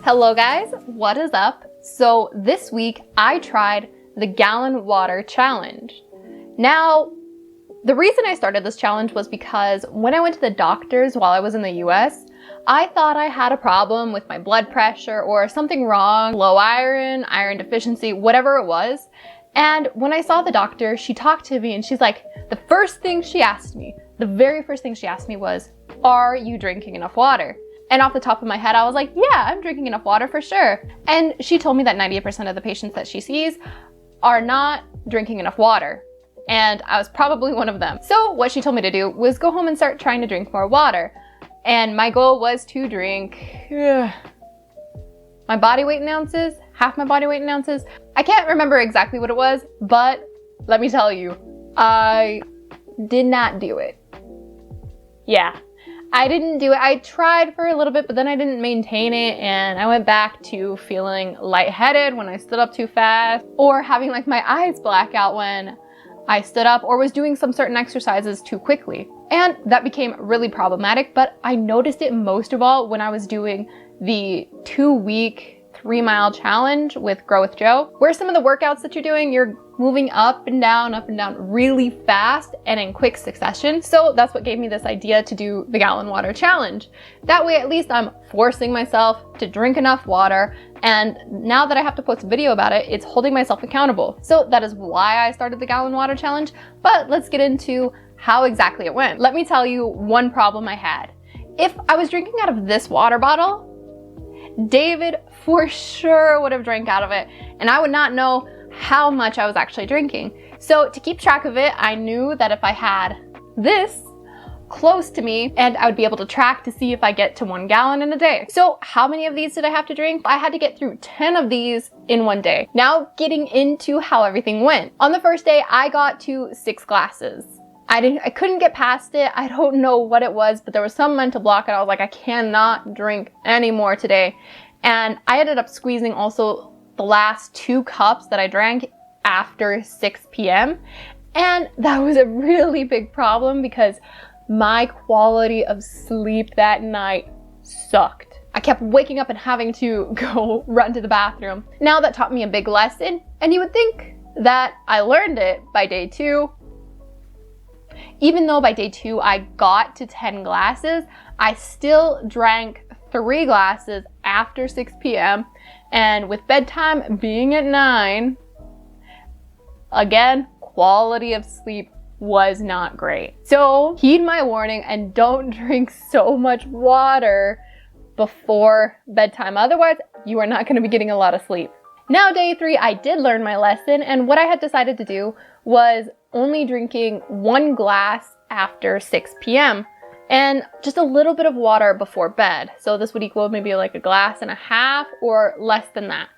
Hello guys, what is up? So this week I tried the gallon water challenge. Now, the reason I started this challenge was because when I went to the doctors while I was in the US, I thought I had a problem with my blood pressure or something wrong, low iron, iron deficiency, whatever it was. And when I saw the doctor, she talked to me and she's like, the very first thing she asked me was, are you drinking enough water? And off the top of my head, I was like, yeah, I'm drinking enough water for sure. And she told me that 90% of the patients that she sees are not drinking enough water. And I was probably one of them. So what she told me to do was go home and start trying to drink more water. And my goal was to drink my body weight in ounces, half my body weight in ounces. I can't remember exactly what it was, but let me tell you, I did not do it. Yeah. I didn't do it. I tried for a little bit, but then I didn't maintain it, and I went back to feeling lightheaded when I stood up too fast, or having like my eyes black out when I stood up, or was doing some certain exercises too quickly. And that became really problematic, but I noticed it most of all when I was doing the 2-week 3-mile challenge with Grow with Joe, where some of the workouts that you're doing, you're moving up and down really fast and in quick succession. So that's what gave me this idea to do the gallon water challenge. That way, at least I'm forcing myself to drink enough water. And now that I have to post a video about it, it's holding myself accountable. So that is why I started the gallon water challenge. But let's get into how exactly it went. Let me tell you one problem I had. If I was drinking out of this water bottle, David for sure would have drank out of it, and I would not know how much I was actually drinking. So to keep track of it, I knew that if I had this close to me, and I would be able to track to see if I get to 1 gallon in a day. So how many of these did I have to drink? I had to get through 10 of these in 1 day. Now getting into how everything went. On the first day, I got to 6 glasses. I couldn't get past it. I don't know what it was, but there was some mental block and I was like, I cannot drink anymore today. And I ended up squeezing also the last 2 cups that I drank after 6 p.m. And that was a really big problem because my quality of sleep that night sucked. I kept waking up and having to go run to the bathroom. Now that taught me a big lesson, and you would think that I learned it by day 2. Even though by day 2 I got to 10 glasses, I still drank 3 glasses after 6 p.m. And with bedtime being at 9, again, quality of sleep was not great. So heed my warning and don't drink so much water before bedtime. Otherwise, you are not going to be getting a lot of sleep. Now day 3, I did learn my lesson, and what I had decided to do was only drinking 1 glass after 6 p.m. and just a little bit of water before bed. So this would equal maybe like 1.5 glasses or less than that.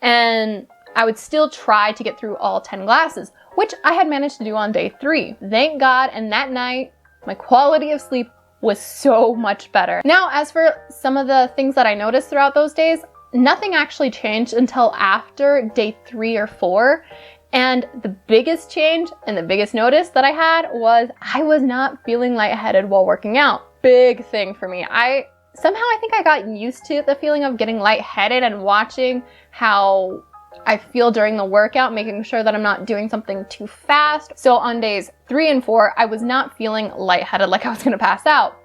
And I would still try to get through all 10 glasses, which I had managed to do on day 3. Thank God, and that night, my quality of sleep was so much better. Now, as for some of the things that I noticed throughout those days, nothing actually changed until after day 3 or 4. And the biggest change and the biggest notice that I had was I was not feeling lightheaded while working out. Big thing for me. I think I got used to the feeling of getting lightheaded and watching how I feel during the workout, making sure that I'm not doing something too fast. So on days 3 and 4, I was not feeling lightheaded like I was gonna pass out.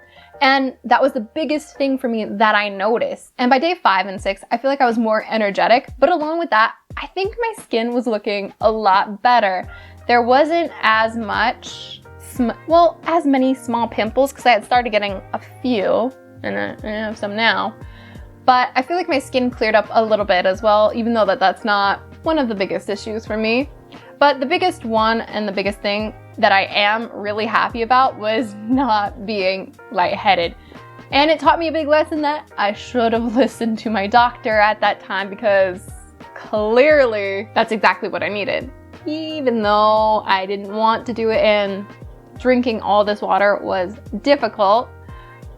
And that was the biggest thing for me that I noticed. And by day 5 and 6, I feel like I was more energetic. But along with that, I think my skin was looking a lot better. There wasn't as many small pimples because I had started getting a few, and I have some now. But I feel like my skin cleared up a little bit as well, even though that's not one of the biggest issues for me. But the biggest one and the biggest thing that I am really happy about was not being lightheaded. And it taught me a big lesson that I should have listened to my doctor at that time, because clearly that's exactly what I needed. Even though I didn't want to do it and drinking all this water was difficult,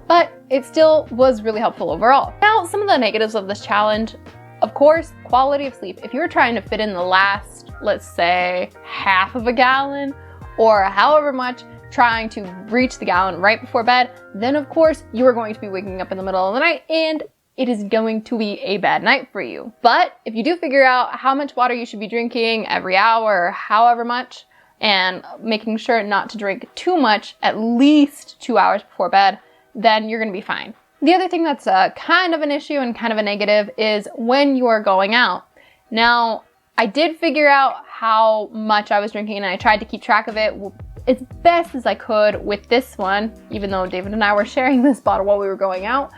but it still was really helpful overall. Now, some of the negatives of this challenge, of course, quality of sleep. If you're trying to fit in the last, let's say, half of a gallon or however much, trying to reach the gallon right before bed, then of course you are going to be waking up in the middle of the night and it is going to be a bad night for you. But if you do figure out how much water you should be drinking every hour or however much, and making sure not to drink too much at least 2 hours before bed, then you're gonna be fine. The other thing that's kind of an issue and kind of a negative is when you are going out. Now, I did figure out how much I was drinking and I tried to keep track of it as best as I could with this one, even though David and I were sharing this bottle while we were going out.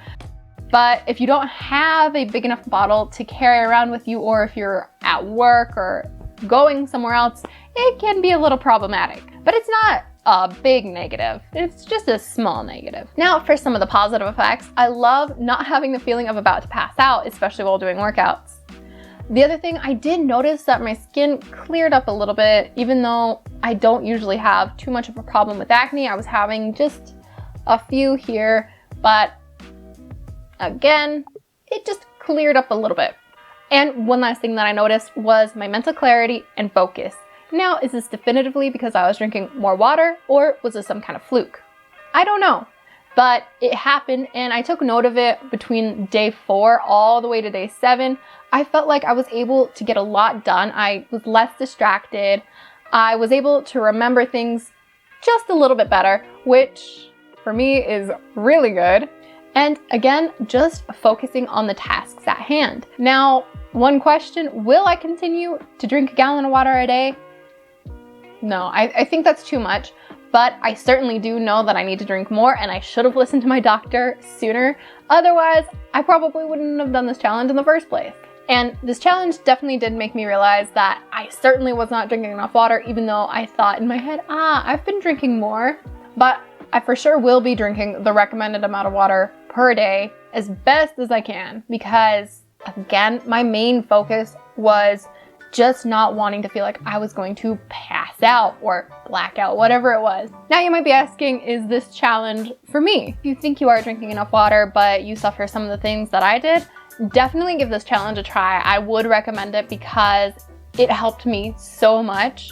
But if you don't have a big enough bottle to carry around with you, or if you're at work or going somewhere else, it can be a little problematic. But it's not a big negative. It's just a small negative. Now for some of the positive effects, I love not having the feeling of about to pass out, especially while doing workouts. The other thing, I did notice that my skin cleared up a little bit, even though I don't usually have too much of a problem with acne. I was having just a few here, but again, it just cleared up a little bit. And one last thing that I noticed was my mental clarity and focus. Now, is this definitively because I was drinking more water, or was this some kind of fluke? I don't know, but it happened and I took note of it between day 4 all the way to day 7. I felt like I was able to get a lot done. I was less distracted. I was able to remember things just a little bit better, which for me is really good. And again, just focusing on the tasks at hand. Now, one question, will I continue to drink a gallon of water a day? No, I think that's too much, but I certainly do know that I need to drink more, and I should have listened to my doctor sooner. Otherwise, I probably wouldn't have done this challenge in the first place. And this challenge definitely did make me realize that I certainly was not drinking enough water, even though I thought in my head, I've been drinking more. But I for sure will be drinking the recommended amount of water per day as best as I can, because again, my main focus was just not wanting to feel like I was going to pass out or black out, whatever it was. Now you might be asking, is this challenge for me? If you think you are drinking enough water, but you suffer some of the things that I did, definitely give this challenge a try. I would recommend it because it helped me so much.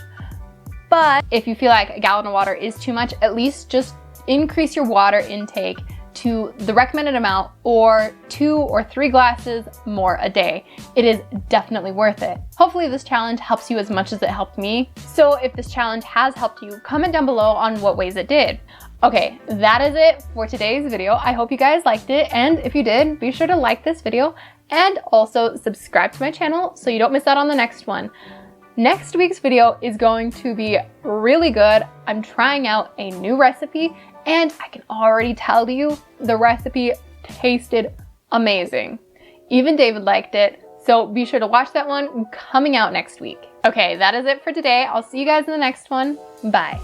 But if you feel like a gallon of water is too much, at least just increase your water intake to the recommended amount, or 2 or 3 glasses more a day. It is definitely worth it. Hopefully this challenge helps you as much as it helped me. So if this challenge has helped you, comment down below on what ways it did. Okay, that is it for today's video. I hope you guys liked it, and if you did, be sure to like this video and also subscribe to my channel so you don't miss out on the next one. Next week's video is going to be really good. I'm trying out a new recipe, and I can already tell you the recipe tasted amazing. Even David liked it, so be sure to watch that one coming out next week. Okay, that is it for today. I'll see you guys in the next one. Bye.